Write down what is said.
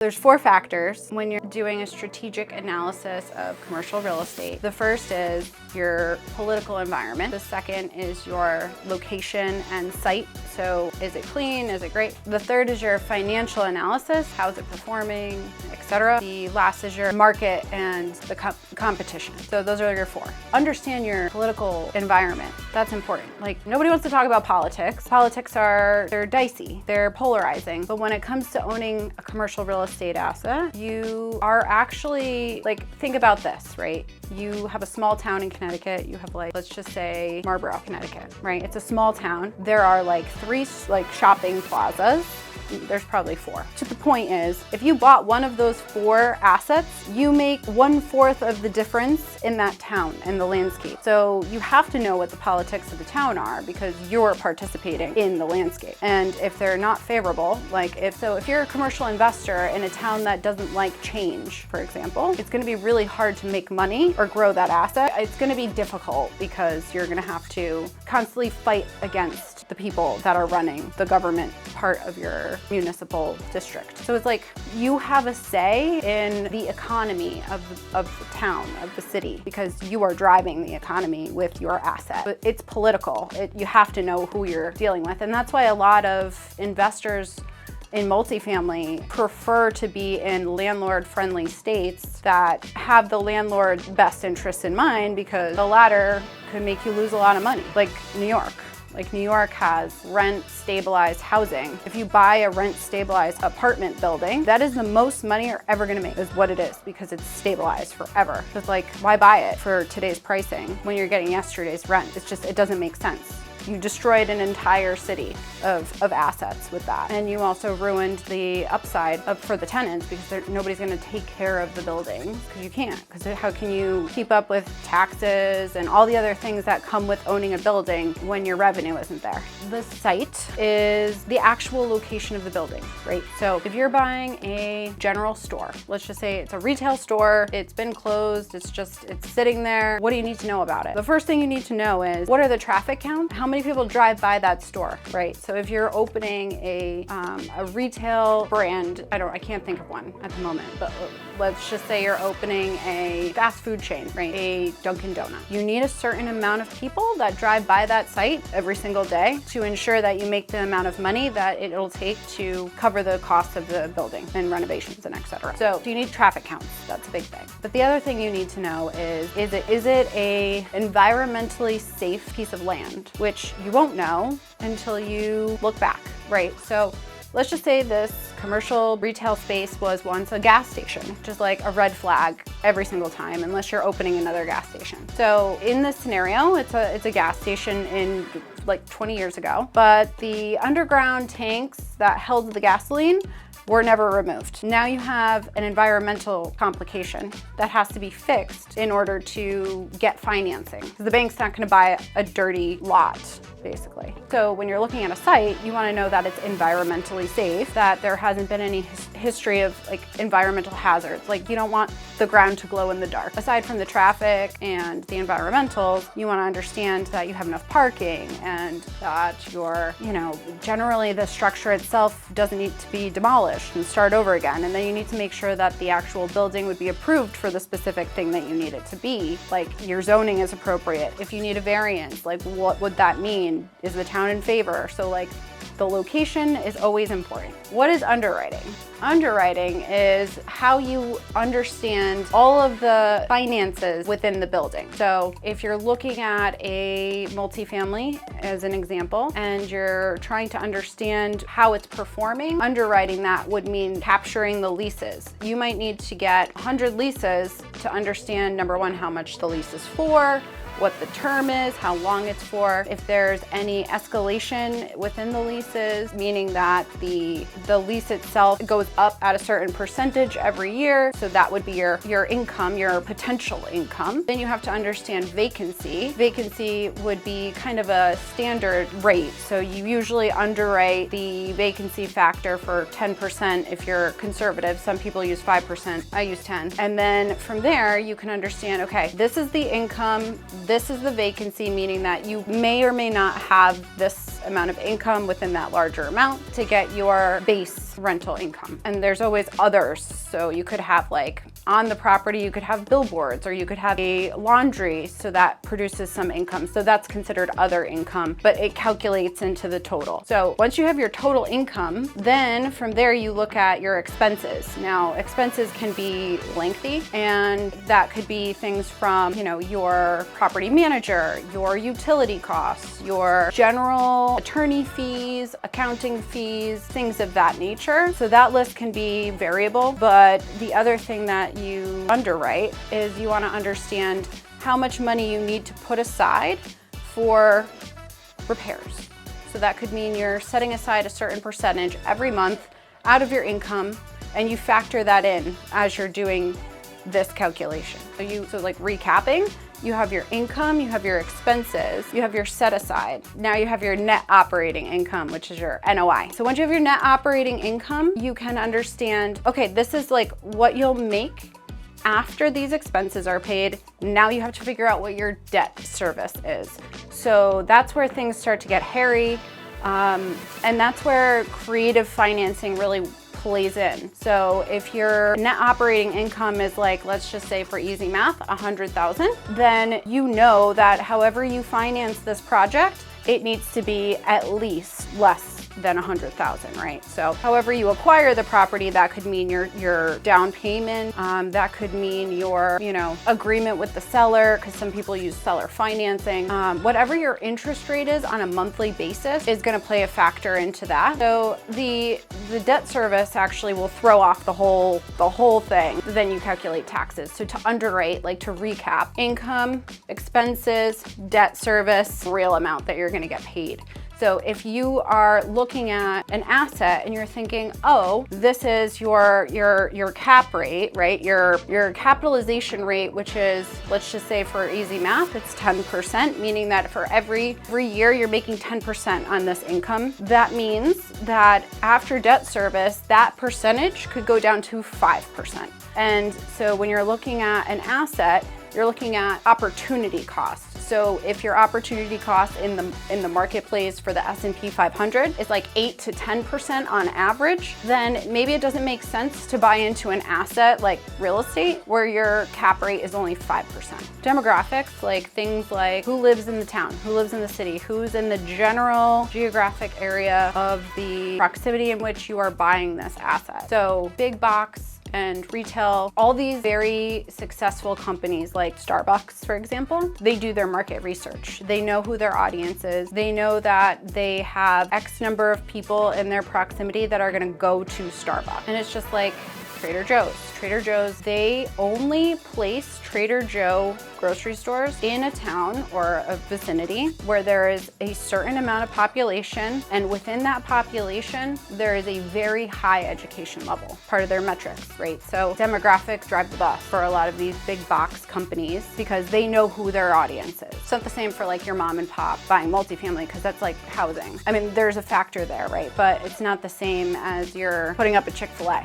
There's 4 factors when you're doing a strategic analysis of commercial real estate. The first is your political environment. The second is your location and site. So is it clean? Is it great? The third is your financial analysis. How's it performing, etc. The last is your market and the competition. So those are your 4. Understand your political environment. That's important. Like, nobody wants to talk about politics. Politics they're dicey, they're polarizing. But when it comes to owning a commercial real estate asset, you are actually, like, think about this, right? You have a small town in Connecticut. You have, like, let's just say Marlborough, Connecticut, right? It's a small town. There are like 3 shopping plazas. There's probably 4. So the point is, if you bought one of those 4 assets, you make 1/4 of the difference in that town and the landscape. So you have to know what the politics of the town are because you're participating in the landscape. And if they're not favorable, if you're a commercial investor in a town that doesn't like change, for example, it's going to be really hard to make money or grow that asset. It's going to be difficult because you're going to have to constantly fight against the people that are running the government part of your municipal district. So it's like you have a say in the economy of the town, of the city, because you are driving the economy with your asset. But it's political. You have to know who you're dealing with. And that's why a lot of investors in multifamily prefer to be in landlord-friendly states that have the landlord's best interests in mind, because the latter could make you lose a lot of money, like New York. Like, New York has rent-stabilized housing. If you buy a rent-stabilized apartment building, that is the most money you're ever gonna make, is what it is, because it's stabilized forever. It's like, why buy it for today's pricing when you're getting yesterday's rent? It doesn't make sense. You destroyed an entire city of assets with that. And you also ruined the upside for the tenants, because nobody's gonna take care of the building, because you can't. Because how can you keep up with taxes and all the other things that come with owning a building when your revenue isn't there? The site is the actual location of the building, right? So if you're buying a general store, let's just say it's a retail store, it's been closed, it's sitting there, what do you need to know about it? The first thing you need to know is, what are the traffic counts? How many people drive by that store, right? So if you're opening a retail brand, I can't think of one at the moment, but let's just say you're opening a fast food chain, right? A Dunkin' Donut. You need a certain amount of people that drive by that site every single day to ensure that you make the amount of money that it'll take to cover the cost of the building and renovations and etc. So you need traffic counts. That's a big thing. But the other thing you need to know is it a environmentally safe piece of land, which you won't know until you look back, right? So let's just say this commercial retail space was once a gas station, which is like a red flag every single time, unless you're opening another gas station. So in this scenario, it's a gas station in like 20 years ago, but the underground tanks that held the gasoline were never removed. Now you have an environmental complication that has to be fixed in order to get financing. The bank's not gonna buy a dirty lot, basically. So when you're looking at a site, you wanna know that it's environmentally safe, that there hasn't been any history of like environmental hazards. Like, you don't want the ground to glow in the dark. Aside from the traffic and the environmentals, you wanna understand that you have enough parking and that generally the structure itself doesn't need to be demolished and start over again. And then you need to make sure that the actual building would be approved for the specific thing that you need it to be. Like, your zoning is appropriate. If you need a variance, like, what would that mean? Is the town in favor? So, like, the location is always important. What is underwriting? Underwriting is how you understand all of the finances within the building. So if you're looking at a multifamily as an example, and you're trying to understand how it's performing, underwriting that would mean capturing the leases. You might need to get 100 leases to understand, number one, how much the lease is for, what the term is, how long it's for, if there's any escalation within the leases, meaning that the lease itself goes up at a certain percentage every year. So that would be your income, your potential income. Then you have to understand vacancy. Vacancy would be kind of a standard rate. So you usually underwrite the vacancy factor for 10% if you're conservative. Some people use 5%, I use 10. And then from there, you can understand, okay, this is the income, this is the vacancy, meaning that you may or may not have this amount of income within that larger amount to get your base rental income. And there's always others. So you could have like on the property, you could have billboards, or you could have a laundry, so that produces some income. So that's considered other income, but it calculates into the total. So once you have your total income, then from there you look at your expenses. Now, expenses can be lengthy, and that could be things from, your property manager, your utility costs, your general attorney fees, accounting fees, things of that nature. So that list can be variable, but the other thing that you underwrite is you want to understand how much money you need to put aside for repairs. So that could mean you're setting aside a certain percentage every month out of your income, and you factor that in as you're doing this calculation. So like recapping, you have your income, you have your expenses, you have your set aside. Now you have your net operating income, which is your NOI. So once you have your net operating income, you can understand, okay, this is like what you'll make after these expenses are paid. Now you have to figure out what your debt service is. So that's where things start to get hairy. And that's where creative financing really plays in. So if your net operating income is like, let's just say for easy math, 100,000, then you know that however you finance this project, it needs to be at least less than 100,000, right? So however you acquire the property, that could mean your down payment, that could mean your, agreement with the seller, because some people use seller financing. Whatever your interest rate is on a monthly basis is going to play a factor into that. So the debt service actually will throw off the whole thing. Then you calculate taxes. So to underwrite, like to recap, income, expenses, debt service, real amount that you're going to get paid. So if you are looking at an asset and you're thinking, oh, this is your cap rate, right? Your capitalization rate, which is, let's just say for easy math, it's 10%, meaning that for every year you're making 10% on this income. That means that after debt service, that percentage could go down to 5%. And so when you're looking at an asset, you're looking at opportunity cost. So if your opportunity cost in the marketplace for the S&P 500 is like 8 to 10% on average, then maybe it doesn't make sense to buy into an asset like real estate where your cap rate is only 5%. Demographics, like things like who lives in the town, who lives in the city, who's in the general geographic area of the proximity in which you are buying this asset. So big box and retail, all these very successful companies like Starbucks, for example, they do their market research. They know who their audience is. They know that they have X number of people in their proximity that are gonna go to Starbucks. And it's just like Trader Joe's. Trader Joe's, they only place Trader Joe grocery stores in a town or a vicinity where there is a certain amount of population, and within that population, there is a very high education level, part of their metrics, right? So demographics drive the bus for a lot of these big box companies because they know who their audience is. It's not the same for like your mom and pop buying multifamily because that's like housing. I mean, there's a factor there, right? But it's not the same as you're putting up a Chick-fil-A.